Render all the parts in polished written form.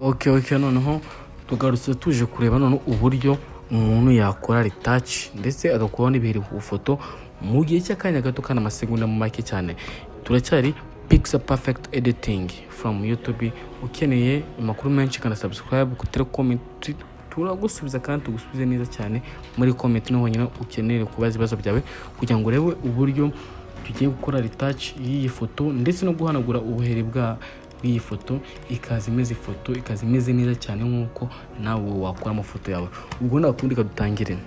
Okay, noneho tugarutse tuje kureba none uburyo umuntu yakora retouch ndetse agakora n'ibiheri ku foto mu gihe cy'akanya gato kana amasegonda mu make cyane. Turacyari Pixel Perfect Editing from YouTube. Ukeneye amakuru menshi kana subscribe, kutere comment, turagusubiza kandi tugusubize neza cyane muri comment no honyine ukeneye kubaza ibibazo byawe kugira ngo urebe uburyo tugiye gukora retouch y'iyi foto ndetse no guhanagura ubuheri bwa iyi foto ikaza imeze neza cyane nkuko nawe wakora amafoto yawe. Ubwo nakundika dutangire.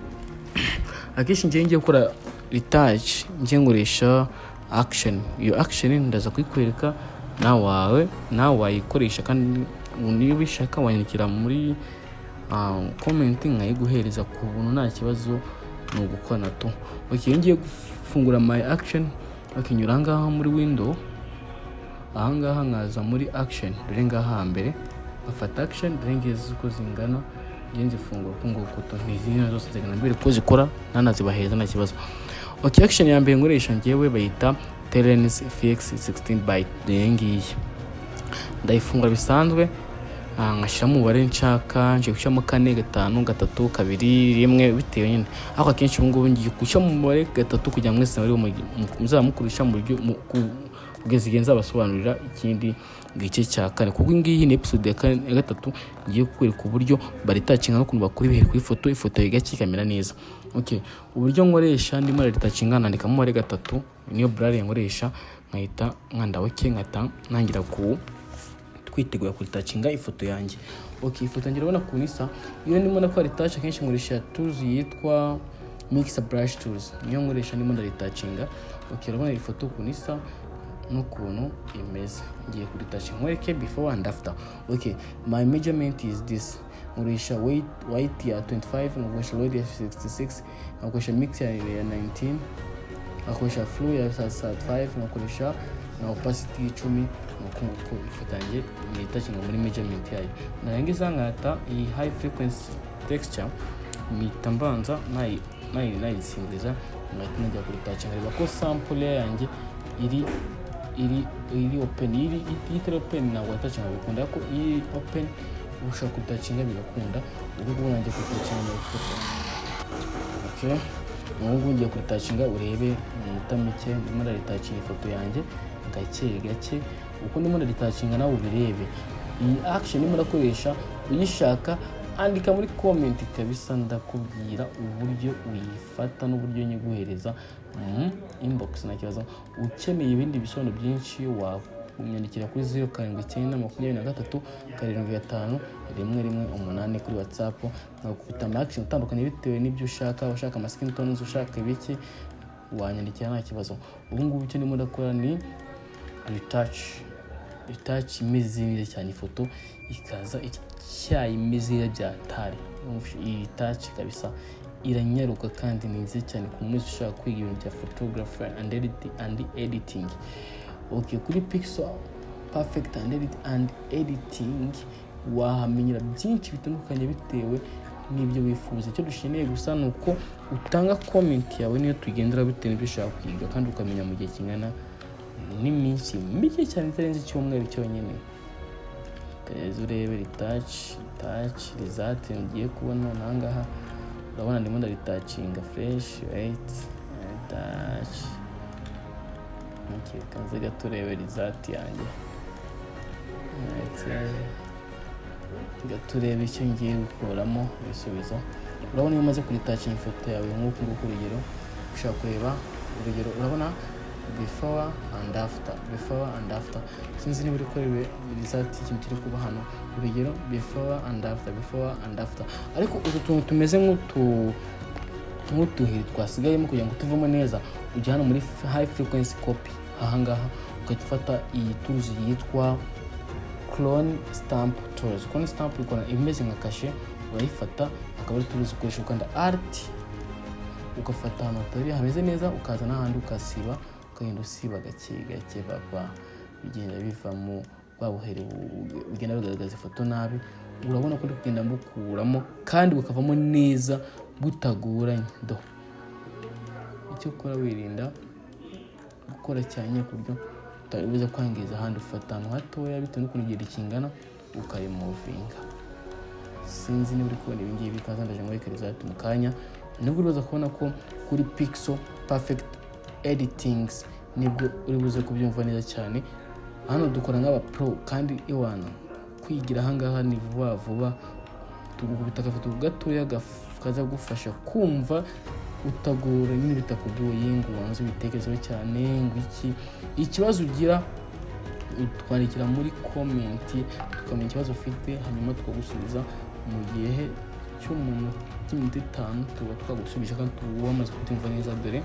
Akenshi ngiye gukora retouch ngoresha action. Iyo action ndaza kuyikwereka nawe wayikoresha kandi niba ubishaka wanyandikira muri comment nkayiguhereza ku buntu nta kibazo no gukora to. Okay, ngiye gufungura my action. Bakinyura ngaha muri window, ahangaha nkaza muri action, dore ngaha mbere bafata action drenges uko zingana genze fungura kungo kuto n'izina zose zigana mbere ko zikora nanazibaheza na kibazo. Okay, action ya mbere ngoresha ngewe bayita Terrains FX 16 byte dengiye. Ndayifungura bisanzwe nkashiramo umubare nshaka nje gushyamo 4 5 3 2 1 bitewe nyine. Aho akenshi ubungubu ngiye gushyamo umubare 3 kugira ngo mwese bari muzamukurisha mu buryo kugeza igihe nzabasobanurira ikindi gice cya 4 kuko ngiyi ni episode ya 3 ngiye kukwereka uburyo baritouchinga no kuntu bakora ibiheri ku ifoto igaki kamera neza. Okay, uburyo nkoresha ndimo retouchinga nandika mu mubare 3 niyo blur nkoresha nkahita nkanda okay nkata nangira ku kwitegura kuritouchinga ifoto yanjye. Okay, ifoto ngira ubona kunisa iyo ndimo nakora retouch akenshi nkoresha tools yitwa mixer brush tools niyo nkoresha ndimo ndaritouchinga. Okay, urabona ifoto kunisa n'ukuntu imeze ngiye kuritouch nkwereke before and after. Okay, my measurement is this. Nkoresha weight ya 25, nkoresha load ya 66, nkoresha mix ya 19, nkoresha flow ya 35, nkoresha na opacity 10 nuko ifotange nitouchinga muri measurement yayo. Narangiza nkata iyi high frequency texture mitambanza nayisimbiza ngahita najya kuritouchinga. Reba ko sample yanjye iri open, iri open na watouchinga bikunda ko iri open ushaka kuritouchinga bigakunda. Ubwo nanjye kuritouchinga ifoto. Okay, ubwo ngiye kuritouchinga urebe mu mike ndimo retouchinga ifoto yanjye gake uko ndimo retouchinga nawe ubirebe. Iyi action ndimo nakoresha uyishaka andika muri comment kabisa ndakubwira uburyo uyifata n'uburyo nyiguhereza inbox na kibazo. Ukeneye ibindi bisobanuro byinshi wanyandikira kuri 079223 75 118 kuri WhatsApp. Nakufita action atandukanye bitewe n'ibyo ushaka. Washaka ama skin tones, ushaka ibiki wanyandikira nta kibazo. Ubu ngubu icyo ndimo ndakora ni retouch imeze neza cyane ifoto ikaza icyayimeze byatari. Iyi retouch kabisa iranyaruka kandi nize cyane ku muntu ushaka kwiga ibintu bya photography and editing. Okay, kuri Pixel Perfect and Editing wahamenyera byinshi bitandukanye bitewe n'ibyo wifuza. Icyo dusheneye gusa nuko utanga comment yawe niyo tugendera bitewe n'ibyo ushaka kwiga kandi ukamenya mu gihe kingana n'iminsi mike cyane itarenze icyumweru cyonyine. Kaza urebe retouch result ngiye kubona nangaha. Urabona ndimo ndaritouchinga fresh right retouch. Okay, kanze gaturebe result yanjye. Gaturebe icyo ngiye gukuramo ibisubizo. Urabona iyo umaze kuritouchinga ifoto yawe nk'uko nguko urugero ushaka kureba urugero. Urabona before and after sinzi niba uri kureba result ikintu kiri kuba hano urugero before and after ariko utu tuntu tumeze nk'utuhiri twasigayemo kugira ngo tuvemo neza ujya hano muri high frequency copy. Ahangaha ukafata iyi tools yitwa clone stamp tools. Clone stamp ikora imeze nka kashe, urayifata akaba ari tools ukoresha ukanda alt ukafata hano tari hameze neza ukaza n'ahandi ukasiba ukagenda usiba gake baba bigenda bivamo babuhere bigenda bigaragaza ifoto nabi. Urabona ko kugenda mukuramo kandi bukavamo neza butagoranye. Icyo ukora wirinda gukora cyane ku buryo utabibuza kwangiza ahandi. Ufata ahantu hatoya bitewe n'ukuntu igihe kingana ukarimuvinga. Sinzi niba uri kubona ibi ngibi, kandi ndaje nkwereke result mu kanya. Nibwo uraza kubona ko kuri pixel perfect editings nibwo uri buze kubyumva neza cyane. Hano dukora nk'aba pro, kandi iwana kwigira ahangaha ni vuba tugukubita agafoto gatoya kaza gufasha kumva utagora nyine bitakugoye ngo wanze ubitekerezeho cyane ngo ikibazo ugira utwandikira muri comment tukamenya ikibazo ufite, hanyuma tukagusubiza mu gihe cy'iminota 5 tuba twagusubije kandi wamaze kubyumva neza. Dore